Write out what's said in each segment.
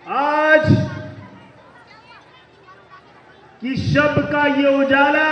आज की शब का ये उजाला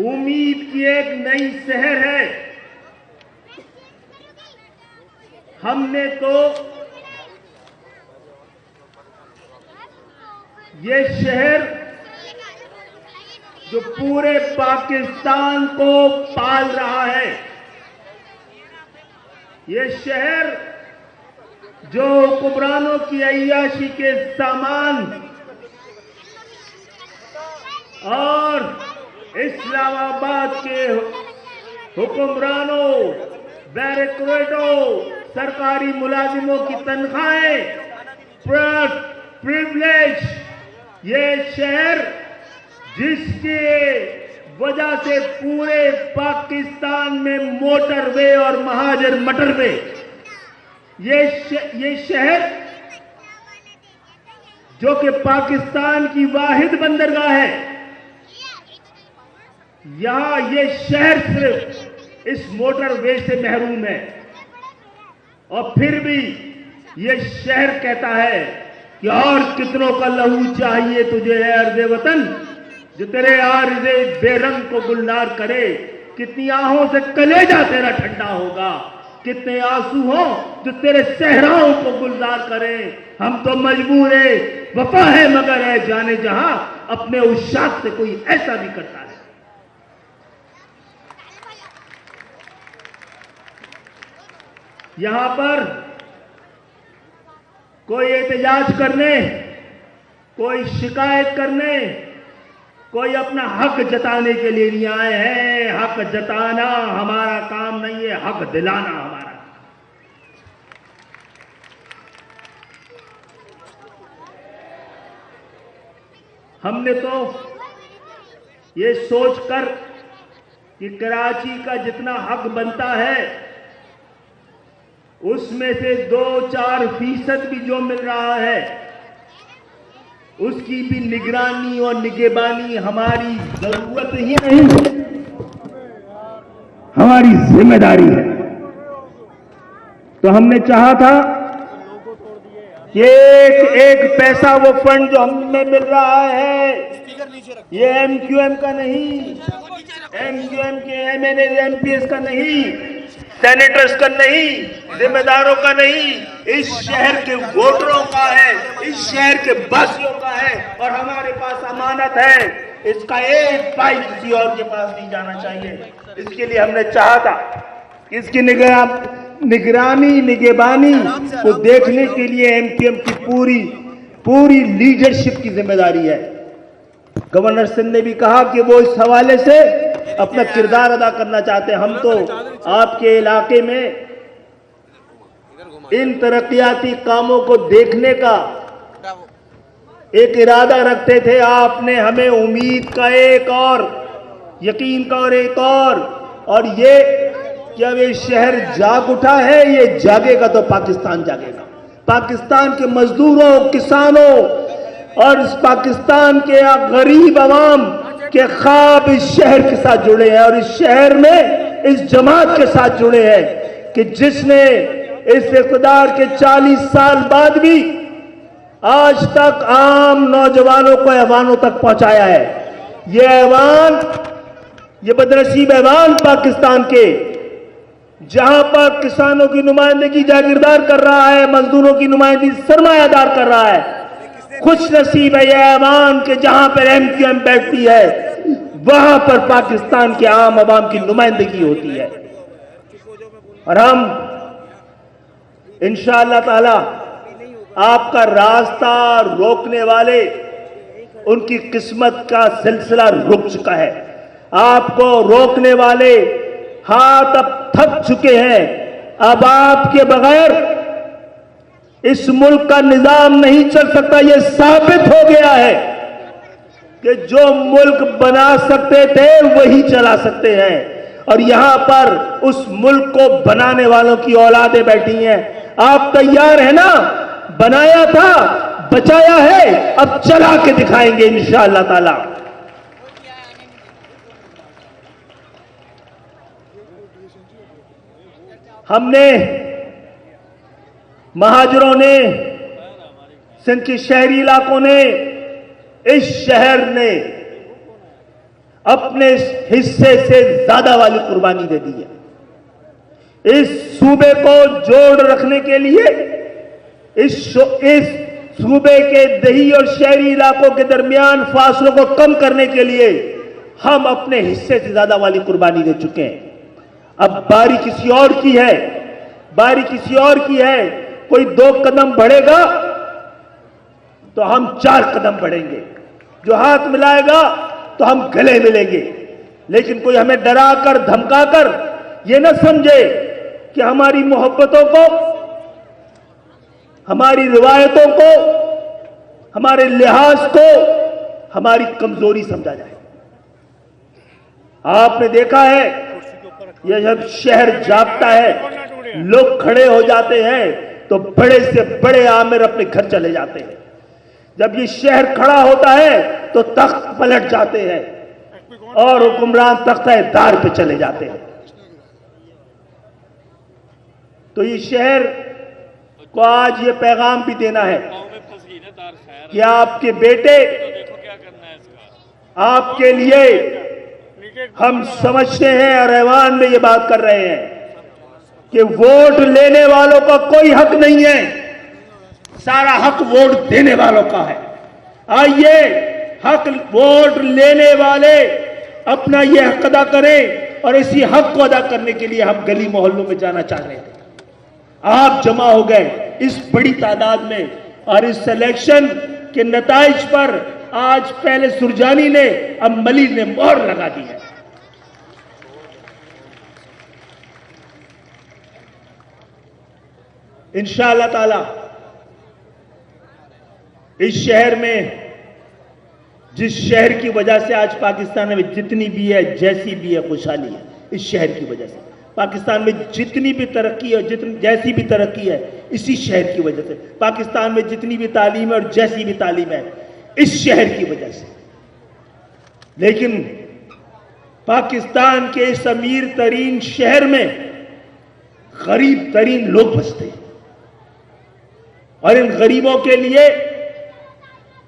उम्मीद की एक नई शहर है। हमने तो ये शहर जो पूरे पाकिस्तान को पाल रहा है, ये शहर जो हुक्मरानों की अय्याशी के सामान और इस्लामाबाद के हुक्मरानों, बैरिस्टरों, सरकारी मुलाजिमों की तनख्वाहें, प्रिविलेज, ये शहर जिसके वजह से पूरे पाकिस्तान में मोटरवे और महाजर मटरवे, ये शहर जो कि पाकिस्तान की वाहिद बंदरगाह है, यहां ये शहर सिर्फ इस मोटरवे से महरूम है। और फिर भी ये शहर कहता है कि और कितनों का लहू चाहिए तुझे है अर्ज़े वतन, जो तेरे आर्ज़े बेरंग को गुलनार करे। कितनी आहों से कलेजा तेरा ठंडा होगा, कितने आंसू हो जो तेरे सहराओं को गुलजार करें। हम तो मजबूर है, वफा है मगर है जाने जहां, अपने उशाक से कोई ऐसा भी करता है। यहां पर कोई एहतजाज करने, कोई शिकायत करने, कोई अपना हक जताने के लिए नहीं आए हैं। हक जताना हमारा काम नहीं है, हक दिलाना हमारा। हमने तो ये सोचकर कि कराची का जितना हक बनता है उसमें से 2-4% भी जो मिल रहा है उसकी भी निगरानी और निगहबानी हमारी जरूरत ही नहीं, हमारी जिम्मेदारी है। तो हमने चाहा था कि एक पैसा वो फंड जो हमें मिल रहा है, ये एमक्यूएम का नहीं, एमक्यूएम के एमएनए एमपीएस का नहीं, सेनेटर्स का नहीं, जिम्मेदारों का नहीं, इस शहर के वोटरों का है, इस शहर के वासियों का है। और हमारे पास अमानत है, इसका एक पाई किसी और के पास नहीं जाना चाहिए। इसके लिए हमने चाहा था, इसकी निगरानी निगहबानी को देखने के लिए एमक्यूएम की पूरी लीडरशिप की जिम्मेदारी है। गवर्नर सिंह ने भी कहा कि वो इस हवाले से अपना किरदार अदा करना चाहते हैं। हम तो आपके इलाके में इन तरक्याती कामों को देखने का एक इरादा रखते थे। आपने हमें उम्मीद का एक और, यकीन का और एक और ये कि अब ये शहर जाग उठा है, ये जागेगा तो पाकिस्तान जागेगा। पाकिस्तान के मजदूरों, किसानों और इस पाकिस्तान के गरीब अवाम के ख्वाब इस शहर के साथ जुड़े हैं और इस शहर में इस जमात के साथ जुड़े हैं कि जिसने इस इक़्तिदार के 40 साल बाद भी आज तक आम नौजवानों को ऐवानों तक पहुंचाया है। ये ऐवान, ये बदनसीब ऐवान पाकिस्तान के, जहां पर किसानों की नुमाइंदगी जागीरदार कर रहा है, मजदूरों की नुमाइंदगी सरमायादार कर रहा है। खुश नसीब है यह ऐवान कि जहां पर एमक्यूएम बैठती है वहां पर पाकिस्तान के आम आवाम की नुमाइंदगी होती है। और हम इंशाअल्लाह ताला आपका रास्ता रोकने वाले, उनकी किस्मत का सिलसिला रुक चुका है। आपको रोकने वाले हाथ अब थक चुके हैं। अब आपके बगैर इस मुल्क का निजाम नहीं चल सकता। यह साबित हो गया है कि जो मुल्क बना सकते थे वही चला सकते हैं। और यहां पर उस मुल्क को बनाने वालों की औलादें बैठी हैं। आप तैयार हैं ना? बनाया था, बचाया है, अब चला के दिखाएंगे इंशाअल्लाह ताला। हमने महाजरों ने, सिंध के शहरी इलाकों ने, इस शहर ने अपने हिस्से से ज्यादा वाली कुर्बानी दे दी है। इस सूबे को जोड़ रखने के लिए, इस सूबे के दही और शहरी इलाकों के दरमियान फासलों को कम करने के लिए हम अपने हिस्से से ज्यादा वाली कुर्बानी दे चुके हैं। अब बारी किसी और की है, बारी किसी और की है। कोई 2 कदम बढ़ेगा तो हम 4 कदम बढ़ेंगे, जो हाथ मिलाएगा तो हम गले मिलेंगे। लेकिन कोई हमें डराकर धमकाकर ये न समझे कि हमारी मोहब्बतों को, हमारी रिवायतों को, हमारे लिहाज को हमारी कमजोरी समझा जाए। आपने देखा है, ये जब शहर जागता है, लोग खड़े हो जाते हैं तो बड़े से बड़े आमिर अपने घर चले जाते हैं। जब ये शहर खड़ा होता है तो तख्त पलट जाते हैं और हुक्मरान तख्ता-ए-दार पे चले जाते हैं। तो ये शहर को आज ये पैगाम भी देना है कि आपके बेटे, आपके लिए हम समझते हैं और ऐवान में ये बात कर रहे हैं कि वोट लेने वालों का कोई हक नहीं है, सारा हक वोट देने वालों का है। आइए, हक वोट लेने वाले अपना ये हक अदा करें और इसी हक को अदा करने के लिए हम गली मोहल्लों में जाना चाह रहे थे। आप जमा हो गए इस बड़ी तादाद में और इस सिलेक्शन के नताइज पर आज पहले सुरजानी ने, अब मलिक ने मोहर लगा दी है। इंशाअल्लाह ताला इस शहर में, जिस शहर की वजह से आज पाकिस्तान में जितनी भी है, जैसी भी है खुशहाली है, इस शहर की वजह से पाकिस्तान में जितनी भी तरक्की है, जैसी भी तरक्की है, इसी शहर की वजह से पाकिस्तान में जितनी भी तालीम है और जैसी भी तालीम है, इस शहर की वजह से। लेकिन पाकिस्तान के इस अमीर तरीन शहर में गरीब तरीन लोग बसते हैं और इन गरीबों के लिए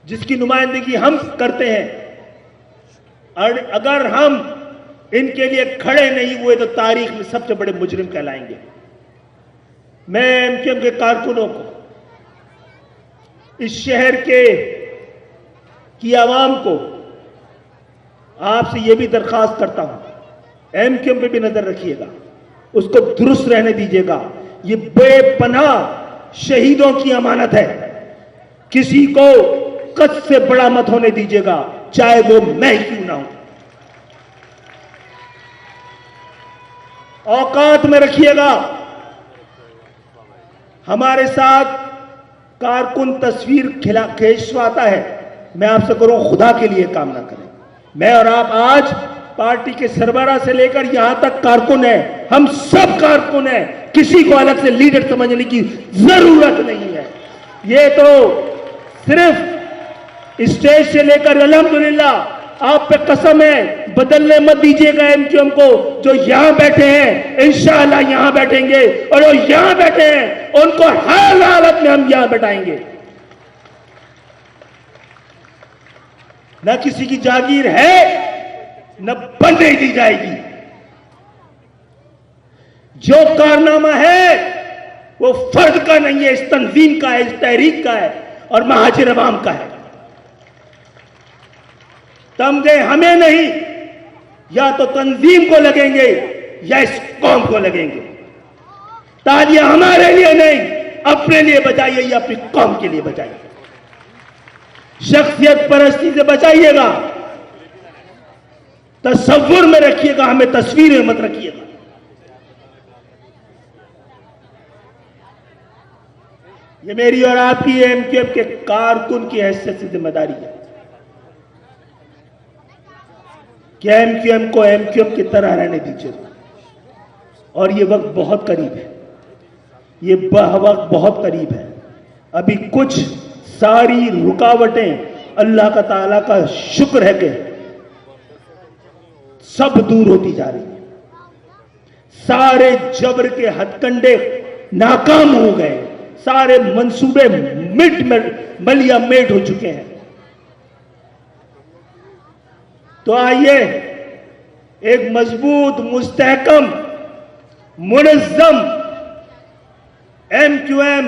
जिसकी नुमाइंदगी हम करते हैं, और अगर हम इनके लिए खड़े नहीं हुए तो तारीख में सबसे बड़े मुजरिम कहलाएंगे। मैं एमक्यूएम के कारकुनों को, इस शहर की आवाम को आपसे यह भी दरखास्त करता हूं, एमक्यूएम पे भी नजर रखिएगा, उसको दुरुस्त रहने दीजिएगा। ये बेपनाह शहीदों की अमानत है, किसी को कद से बड़ा मत होने दीजिएगा, चाहे वो मैं क्यों ना हूं। औकात में रखिएगा। हमारे साथ कारकुन तस्वीर खिंचवाता है, मैं आपसे करूं खुदा के लिए काम ना करें। मैं और आप आज पार्टी के सरबराह से लेकर यहां तक कारकुन है, हम सब कारकुन हैं, किसी को अलग से लीडर समझने की जरूरत नहीं है। ये तो सिर्फ स्टेज से लेकर अल्हम्दुलिल्लाह आप पे कसम है, बदलने मत दीजिएगा एमक्यूएम को। जो यहां बैठे हैं इंशाअल्लाह यहां बैठेंगे और जो यहां बैठे हैं उनको हर हालत में हम यहां बैठाएंगे। न किसी की जागीर है, न बनने दी जाएगी। जो कारनामा है वो फर्द का नहीं है, इस तंजीम का है, इस तहरीक का है और महाजिर अवाम का है। तमगे हमें नहीं, या तो तंजीम को लगेंगे या इस कौम को लगेंगे। तालियां हमारे लिए नहीं, अपने लिए बजाइए या अपनी कौम के लिए बजाइए। शख्सियत परस्ती से बचाइएगा, तसव्वुर में रखिएगा, हमें तस्वीर में मत रखिएगा। ये मेरी और आपकी एमक्यूएम के कारकुन की हैसियत से जिम्मेदारी है कि एमक्यूएम को एमक्यूएम की तरह रहने दीजिए। और ये वक्त बहुत करीब है, ये वक्त बहुत करीब है। अभी कुछ सारी रुकावटें, अल्लाह का ताला का शुक्र है कि सब दूर होती जा रही है। सारे जबर के हथकंडे नाकाम हो गए, सारे मंसूबे मलिया मेट हो चुके हैं। तो आइए एक मजबूत, मुस्तहकम, मुनज़्ज़म MQM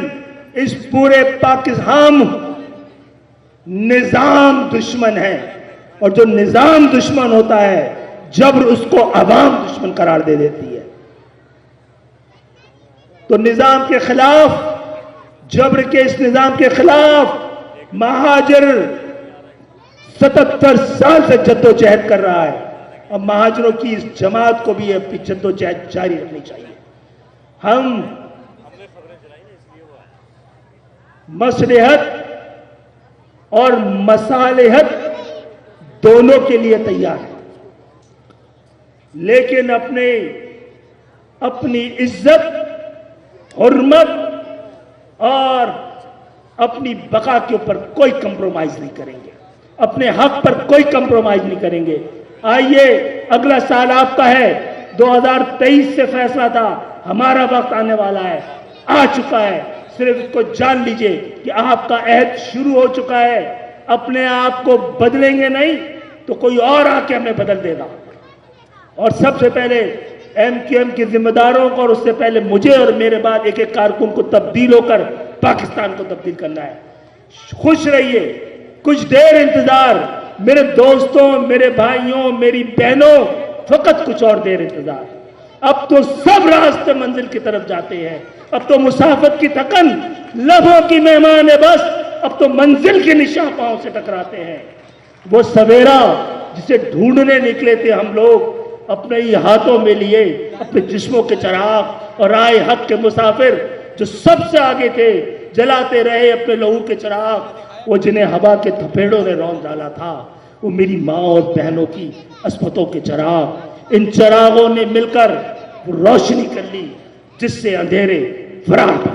इस पूरे पाकिस्तान निजाम दुश्मन है, और जो निजाम दुश्मन होता है जब्र उसको अवाम दुश्मन करार दे देती है। तो निजाम के खिलाफ, जब्र के इस निजाम के खिलाफ महाजर 77 साल से जद्दोजहद कर रहा है। अब महाजरों की इस जमात को भी अपनी जद्दोजहद जारी रखनी चाहिए। हम मसलहत और मसालेहत दोनों के लिए तैयार है, लेकिन अपनी इज्जत, हुर्मत और अपनी बका के ऊपर कोई कंप्रोमाइज नहीं करेंगे, अपने हक पर कोई कंप्रोमाइज नहीं करेंगे। आइए, अगला साल आपका है, 2023 से फैसला था, हमारा वक्त आने वाला है, आ चुका है। सिर्फ इसको जान लीजिए कि आपका अहद शुरू हो चुका है। अपने आप को बदलेंगे नहीं तो कोई और आके हमें बदल देगा। और सबसे पहले MQM के जिम्मेदारों को, और उससे पहले मुझे और मेरे बाद एक एक कारकुन को तब्दील होकर पाकिस्तान को तब्दील करना है। खुश रहिए, कुछ देर इंतजार मेरे दोस्तों, मेरे भाइयों, मेरी बहनों, फकत कुछ और देर इंतजार। अब तो सब रास्ते मंजिल की तरफ जाते हैं। अब तो मुसाफत की थकन लम्हों की मेहमान है, बस अब तो मंजिल के निशान पांव से टकराते हैं। वो सवेरा जिसे ढूंढने निकले थे हम लोग, अपने ही हाथों में लिए अपने जिस्मों के चिराग और आए हक के मुसाफिर जो सबसे आगे थे, जलाते रहे अपने लहू के चिराग, वो जिन्हें हवा के थपेड़ों ने रौंद डाला था, वो मेरी माँ और बहनों की अस्पतों के चिराग। इन चिरागों ने मिलकर रोशनी कर ली जिससे अंधेरे फरार।